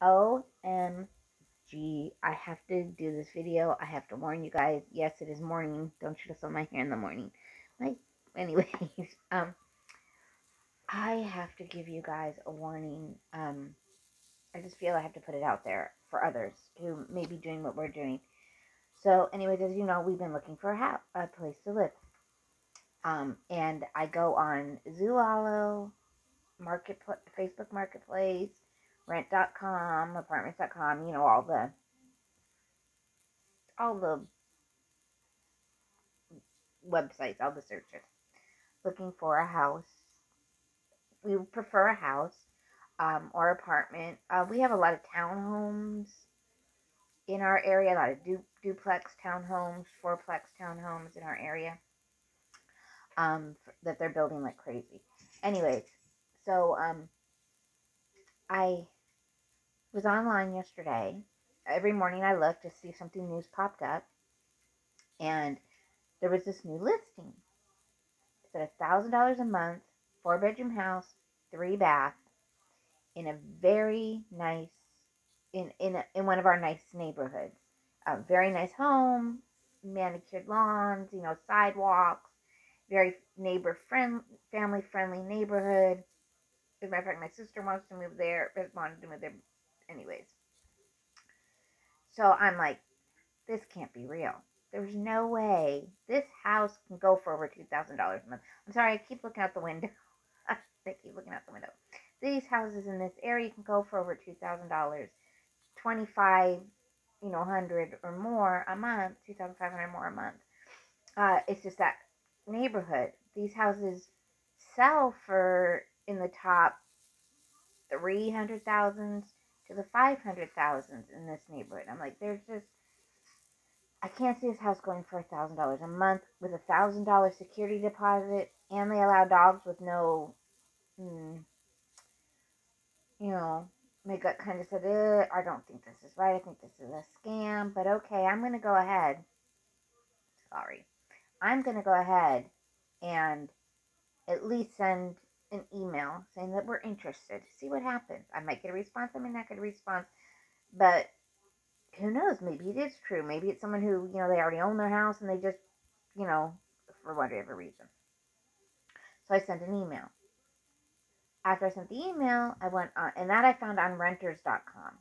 OMG, I have to do this video. I have to warn you guys. Yes, it is morning. Don't should have saw my hair in the morning. Like, anyways, I have to give you guys a warning. I just feel I have to put it out there for others who may be doing what we're doing. So, anyways, as you know, we've been looking for a place to live. And I go on Zulalo, Facebook Marketplace, Rent.com, Apartments.com. You know, all the websites, all the searches, looking for a house. We prefer a house or apartment. We have a lot of townhomes in our area, a lot of duplex townhomes, fourplex townhomes in our area that they're building like crazy. Anyways, so I was online yesterday. Every morning I looked to see if something new's popped up, and there was this new listing. It said $1,000 a month, 4-bedroom house, 3 bath, in a very nice in one of our nice neighborhoods. A very nice home, manicured lawns, sidewalks, very family friendly neighborhood. As a matter of fact, my sister wants to move there, wanted to move there anyways. So I'm like, this can't be real. There's no way this house can go for over $2,000 a month. I'm sorry, I keep looking out the window. I keep looking out the window. These houses in this area can go for over $2,000, 25, 100 or more a month, 2,500 more a month. It's just that neighborhood. These houses sell for in the top 300,000 to the 500,000 in this neighborhood. I'm like, I can't see this house going for $1,000 a month with $1,000 security deposit, and they allow dogs with no, mm, you know, my gut kind of said, I don't think this is right. I think this is a scam, but okay, I'm going to go ahead. Sorry. I'm going to go ahead and at least send an email saying that we're interested. See what happens. I might get a response. I may not get a response, but who knows? Maybe it is true. Maybe it's someone who, they already own their house and they just, you know, for whatever reason. So I sent an email. After I sent the email, I went on, and that I found on renters.com.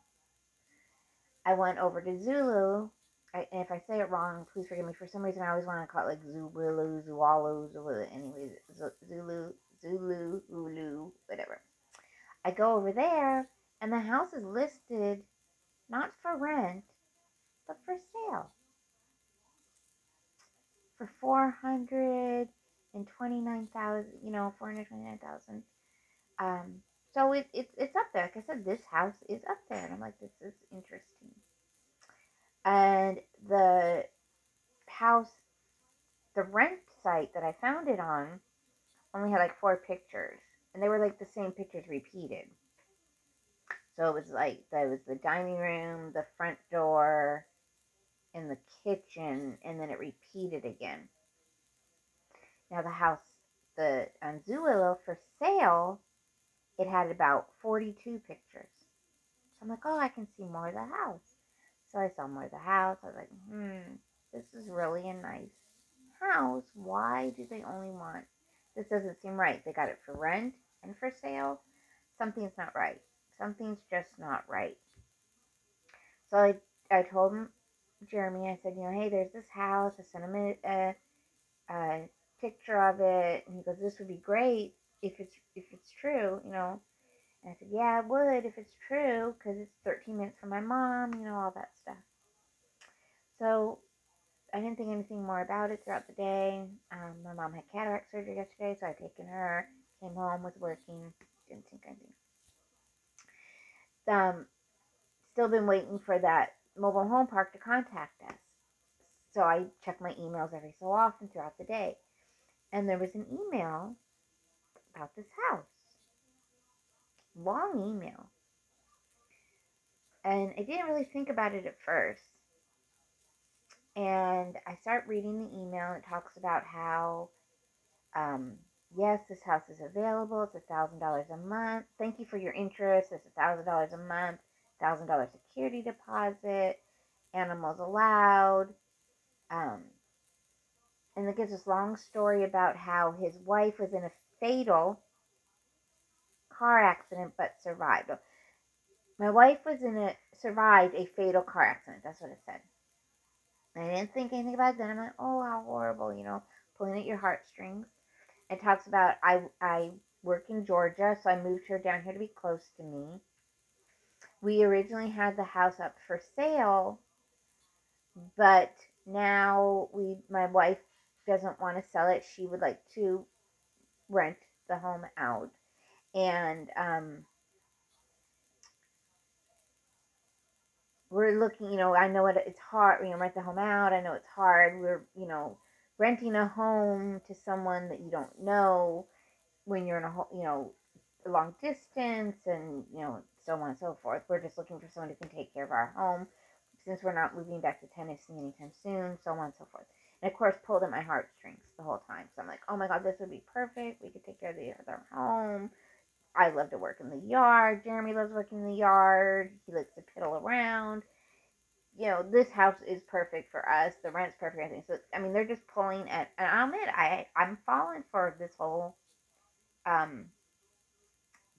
I went over to Zulu. And if I say it wrong, please forgive me. For some reason, I always want to call it like Zulu, Zualu, Zulu. Anyways, Zulu, whatever. I go over there, and the house is listed not for rent, but for sale for 429,000. 429,000. Um, so it's up there. Like I said, this house is up there, and I'm like, this is interesting. And the house, the rent site that I found it on, only had like 4 pictures, and they were like the same pictures repeated. So it was like there was the dining room, the front door, and the kitchen, and then it repeated again. Now the house, the on Zillow for sale, it had about 42 pictures. So I'm like, oh, I can see more of the house. So I saw more of the house. I was like, this is really a nice house. Why do they only want? This doesn't seem right. They got it for rent and for sale. Something's not right. Something's just not right. So I told him, Jeremy, I said, hey, there's this house. I sent him a picture of it, and he goes, this would be great if it's true, And I said, yeah, it would if it's true, because it's 13 minutes from my mom, all that stuff. So I didn't think anything more about it throughout the day. My mom had cataract surgery yesterday, so I'd taken her, came home, was working, didn't think anything. Still been waiting for that mobile home park to contact us. So I check my emails every so often throughout the day. And there was an email about this house. Long email. And I didn't really think about it at first. And I start reading the email. It talks about how, yes, this house is available. It's $1,000 a month. Thank you for your interest. It's $1,000 a month. $1,000 security deposit, animals allowed. Um, and it gives this long story about how his wife was in a fatal car accident but survived. My wife was in a survived a fatal car accident. That's what it said. And I didn't think anything about it then. I'm like, oh, how horrible, pulling at your heartstrings. It talks about I work in Georgia, so I moved her down here to be close to me. We originally had the house up for sale, but now my wife doesn't want to sell it. She would like to rent the home out. And we're looking, I know it's hard, rent the home out. I know it's hard. We're, renting a home to someone that you don't know when you're in a long distance and, so on and so forth. We're just looking for someone who can take care of our home since we're not moving back to Tennessee anytime soon, so on and so forth. And of course, pulled at my heartstrings the whole time. So I'm like, oh my God, this would be perfect. We could take care of the other home. I love to work in the yard. Jeremy loves working in the yard. He likes to piddle around. This house is perfect for us. The rent's perfect, I think. So, I mean, they're just pulling at, and I'll admit, I'm falling for this whole um,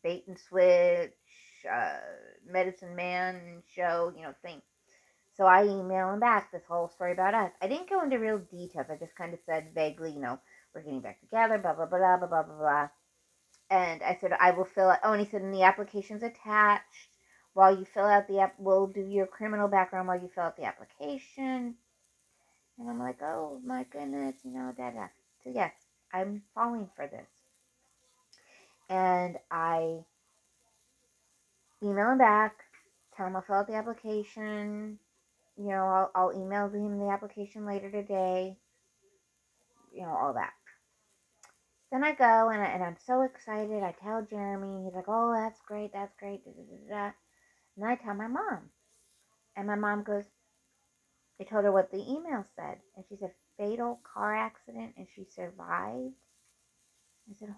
bait and switch, uh, medicine man show, thing. So I email him back this whole story about us. I didn't go into real details. I just kind of said vaguely, we're getting back together, blah, blah, blah, blah, blah, blah, blah. And I said, I will fill out, oh, and he said, and the application's attached. While you fill out the app, we'll do your criminal background while you fill out the application. And I'm like, oh my goodness, da da. So yes, I'm falling for this. And I email him back, tell him I'll fill out the application. I'll email him the application later today. All that. Then I go and I'm so excited. I tell Jeremy. He's like, oh, that's great, that's great. Da, da, da, da. And then I tell my mom. And my mom goes, I told her what the email said. And she said, fatal car accident and she survived. I said,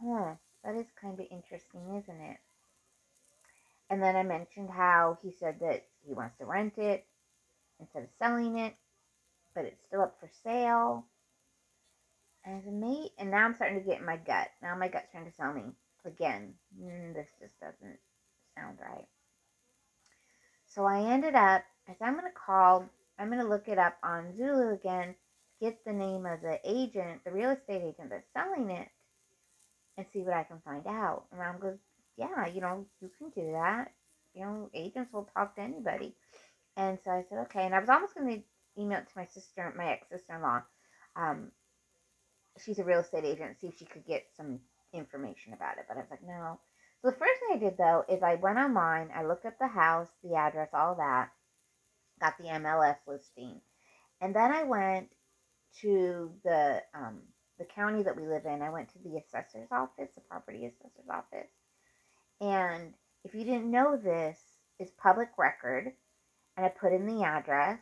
that is kind of interesting, isn't it? And then I mentioned how he said that he wants to rent it instead of selling it, but it's still up for sale. And I said, mate, and now I'm starting to get in my gut. Now my gut's trying to tell me again, this just doesn't sound right. So I ended up, I said, I'm going to look it up on Zulu again, get the name of the agent, the real estate agent that's selling it, and see what I can find out. And Mom goes, yeah, you can do that. Agents will talk to anybody. And so I said, okay. And I was almost going to email it to my ex-sister-in-law. She's a real estate agent, see if she could get some information about it. But I was like, no. So the first thing I did, though, is I went online. I looked up the house, the address, all that. Got the MLS listing. And then I went to the county that we live in. I went to the assessor's office, the property assessor's office. And if you didn't know, this is public record. And I put in the address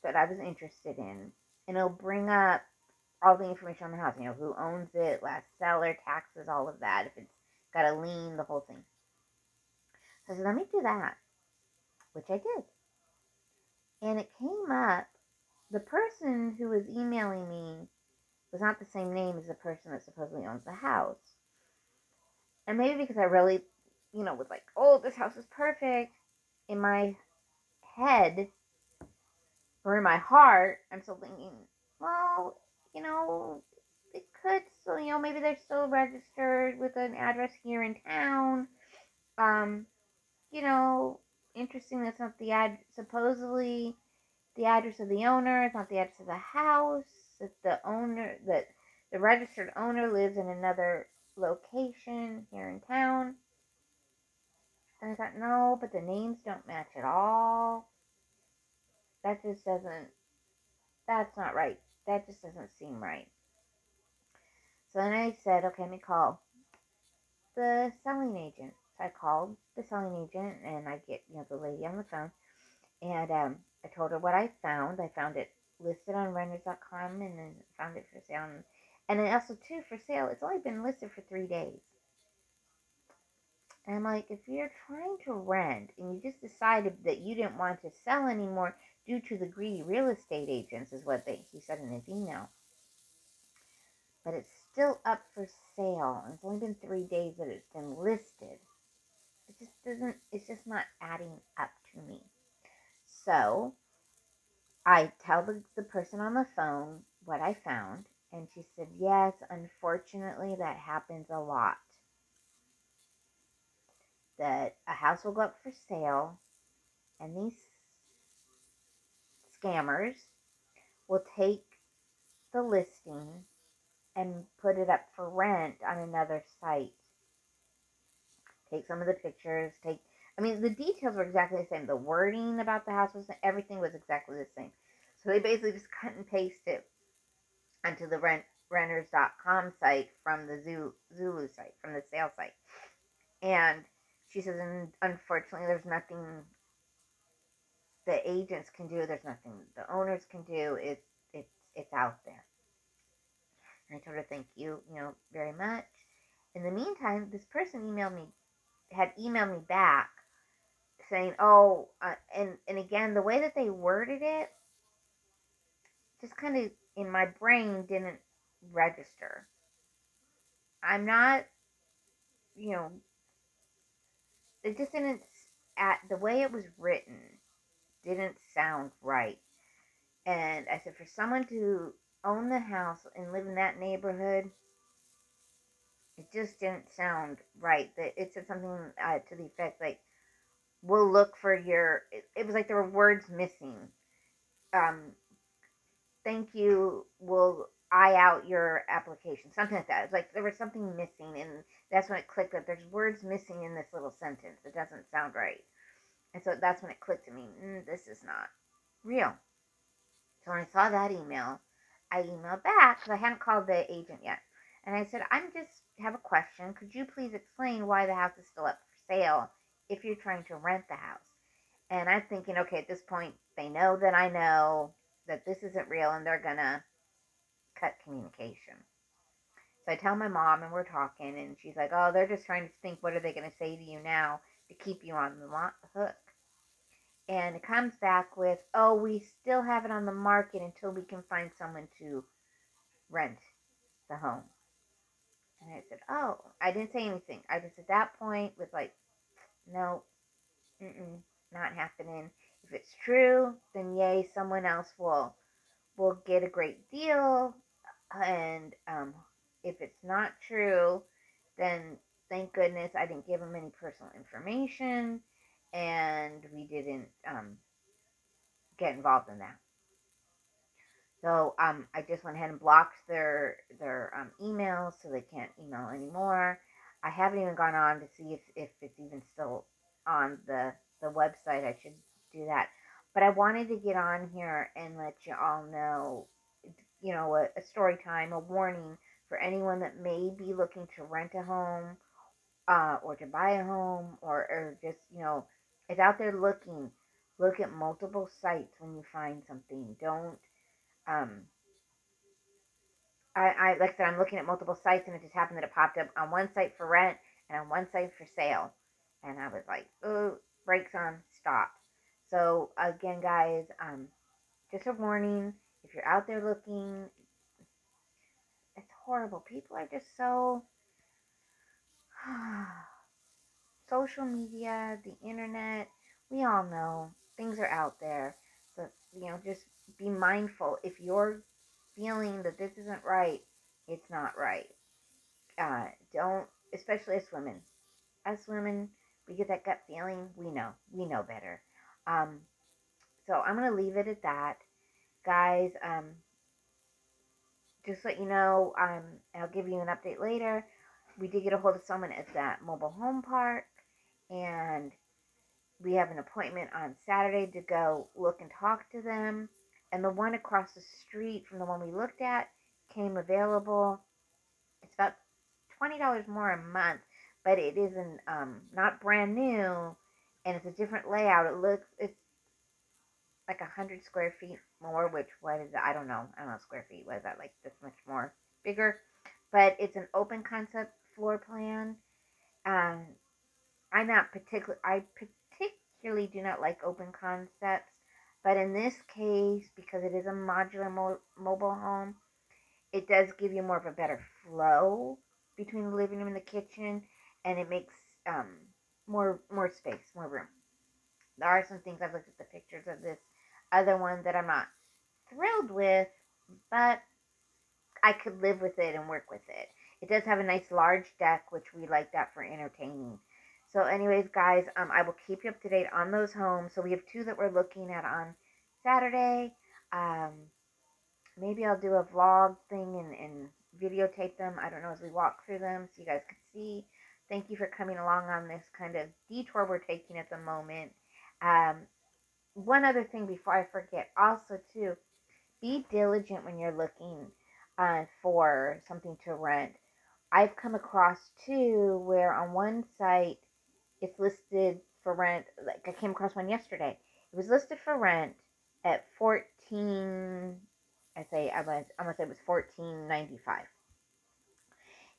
that I was interested in. And it'll bring up all the information on the house. Who owns it, last seller, taxes, all of that. If it's got a lien, the whole thing. So I said, let me do that. Which I did. And it came up, the person who was emailing me was not the same name as the person that supposedly owns the house. And maybe because I really, was like, oh, this house is perfect. In my head, or in my heart, I'm still thinking, well, it could still, maybe they're still registered with an address here in town. Um, you know, Interesting that's not supposedly the address of the owner, it's not the address of the house, that the registered owner lives in another location here in town. And I thought, no, but the names don't match at all. That just doesn't, that's not right. That just doesn't seem right. So then I said, okay, let me call the selling agent. So I called the selling agent and I get, the lady on the phone. And I told her what I found. I found it listed on renters.com and then found it for sale. And then also, too, for sale, it's only been listed for 3 days. And I'm like, if you're trying to rent and you just decided that you didn't want to sell anymore due to the greedy real estate agents, is what he said in his email, but it's still up for sale. And it's only been 3 days that it's been listed. It just doesn't, it's just not adding up to me. So I tell the person on the phone what I found, and she said, yes, unfortunately, that happens a lot. That a house will go up for sale, and these scammers will take the listing and put it up for rent on another site. Take some of the pictures, I mean, the details were exactly the same. The wording about the house was, everything was exactly the same. So they basically just cut and paste it onto the renters.com site from the Zulu site, from the sale site. And she says, and unfortunately, there's nothing the agents can do. There's nothing the owners can do. It's out there. And I told her, thank you, very much. In the meantime, this person had emailed me back saying, oh, and again, the way that they worded it just kind of in my brain didn't register. I'm not, you know, it just didn't, at the way it was written, didn't sound right. And I said, for someone to own the house and live in that neighborhood, it just didn't sound right. That it said something to the effect like, "We'll look for your." It was like there were words missing. Um, Thank you. We'll eye out your application. Something like that. It's like there was something missing, and that's when it clicked that there's words missing in this little sentence. It doesn't sound right, and so that's when it clicked to me. This is not real. So when I saw that email, I emailed back because I hadn't called the agent yet. And I said, I'm just have a question. Could you please explain why the house is still up for sale if you're trying to rent the house? And I'm thinking, okay, at this point, they know that I know that this isn't real and they're going to cut communication. So I tell my mom and we're talking and she's like, oh, they're just trying to think, what are they going to say to you now to keep you on the hook? And it comes back with, oh, we still have it on the market until we can find someone to rent the home. And I said, oh, I didn't say anything. I just at that point was like, no, not happening. If it's true, then yay, someone else will get a great deal. And if it's not true, then thank goodness I didn't give them any personal information, and we didn't get involved in that. So I just went ahead and blocked their emails so they can't email anymore. I haven't even gone on to see if it's even still on the website. I should do that. But I wanted to get on here and let you all know, a story time, a warning for anyone that may be looking to rent a home or to buy a home or just, is out there looking. Look at multiple sites when you find something. Don't um, like I said, I'm looking at multiple sites, and it just happened that it popped up on one site for rent and on one site for sale, and I was like, "Oh, brakes on, stop." So again, guys, just a warning: if you're out there looking, it's horrible. People are just so social media, the internet. We all know things are out there, so just be mindful. If you're feeling that this isn't right, it's not right. Don't, especially as women. As women, we get that gut feeling. We know better. Um, so I'm gonna leave it at that, guys. Just let you know. I'll give you an update later. We did get a hold of someone at that mobile home park, and we have an appointment on Saturday to go look and talk to them. And the one across the street from the one we looked at came available. It's about $20 more a month, but it isn't not brand new, and it's a different layout. It's like 100 square feet more, which what is it? I don't know square feet. What is that, like this much more bigger? But it's an open concept floor plan. Um, I particularly do not like open concepts, but in this case, because it is a modular mobile home, it does give you more of a better flow between the living room and the kitchen, and it makes um, more space, more room. There are some things I've looked at the pictures of this other one that I'm not thrilled with, but I could live with it and work with it. It does have a nice large deck, which we like that for entertaining. So, anyways, guys, I will keep you up to date on those homes. So we have two that we're looking at on Saturday. Um, Maybe I'll do a vlog thing and videotape them. I don't know, as we walk through them so you guys can see. Thank you for coming along on this kind of detour we're taking at the moment. Um, One other thing before I forget, also too, be diligent when you're looking for something to rent. I've come across two where on one site it's listed for rent. Like I came across one yesterday. It was listed for rent at 14. I'm gonna say it was 14.95.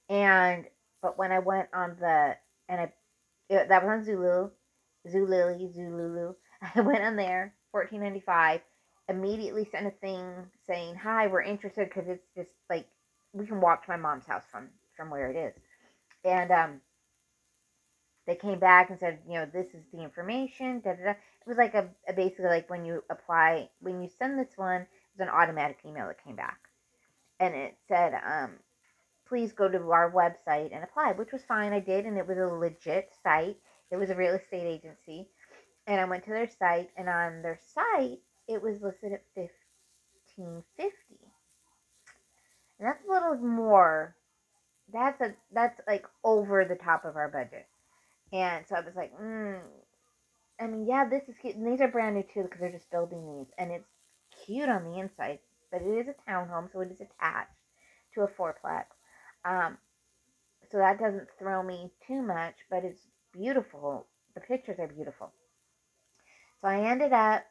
And but when I went on the and I that was on Zulily. I went on there, 14.95. Immediately sent a thing saying, "Hi, we're interested because it's just like we can walk to my mom's house from where it is." And they came back and said, this is the information. Da, da, da. It was like a basically like when you send this one, it was an automatic email that came back, and it said, please go to our website and apply, which was fine. I did, and it was a legit site. It was a real estate agency, and I went to their site, and on their site, it was listed at 15.50, and that's a little more. That's like over the top of our budget, and so I was like, I mean, yeah, this is cute. And these are brand new too because they're just building these, and it's cute on the inside. But it is a townhome, so it is attached to a fourplex. Um, so that doesn't throw me too much, but it's beautiful. The pictures are beautiful. So I ended up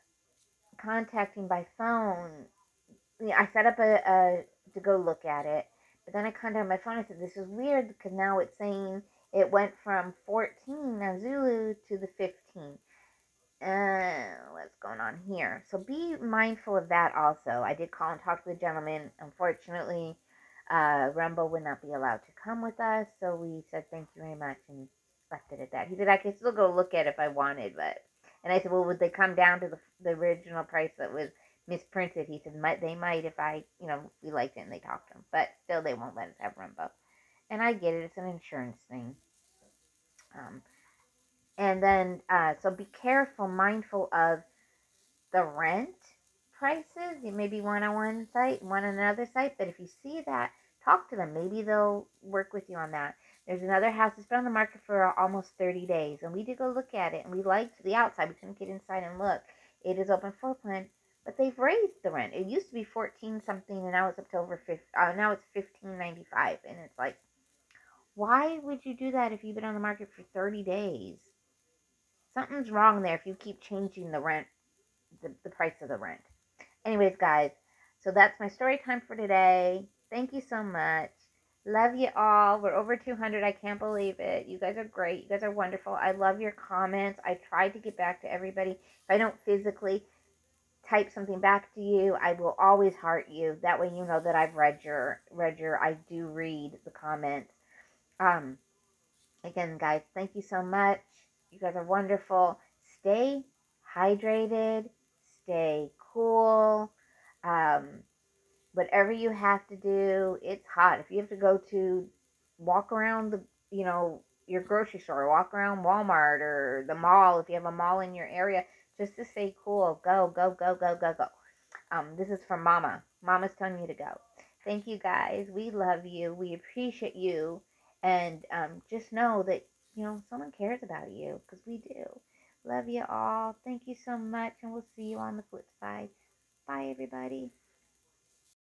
contacting by phone. I set up a to go look at it, but then I contacted my phone. I said, "This is weird because now it's saying it went from 14 now Zulu to the 15." What's going on here? So be mindful of that also. I did call and talk to the gentleman. Unfortunately, Rumbo would not be allowed to come with us, so we said thank you very much and left it at that. He said I could still go look at it if I wanted, and I said, well, would they come down to the original price that was misprinted? He said they might if we liked it and they talked to him, but still they won't let us have Rumbo. And I get it; it's an insurance thing. Um, and then so be careful, mindful of the rent prices. You may be one on one site, one on another site, but if you see that, talk to them. Maybe they'll work with you on that. There's another house that's been on the market for almost 30 days, and we did go look at it, and we liked the outside. We couldn't get inside and look. It is open floor plan, but they've raised the rent. It used to be 14 something, and now it's up to over 50. Now it's 15.95, and it's like, why would you do that if you've been on the market for 30 days? Something's wrong there if you keep changing the rent, the price of the rent. Anyways, guys, so that's my story time for today. Thank you so much. Love you all. We're over 200. I can't believe it. You guys are great. You guys are wonderful. I love your comments. I tried to get back to everybody. If I don't physically type something back to you, I will always heart you. That way you know that I've read your I do read the comments. Um Again, guys, thank you so much. You guys are wonderful. Stay hydrated, stay cool. Um, Whatever you have to do, it's hot. If you have to go to walk around your grocery store, walk around Walmart or the mall, if you have a mall in your area, just to stay cool, go, go, go, go, go, go. This is from Mama. Mama's telling you to go. Thank you guys. We love you. We appreciate you. And just know that, someone cares about you because we do. Love you all. Thank you so much. And we'll see you on the flip side. Bye, everybody.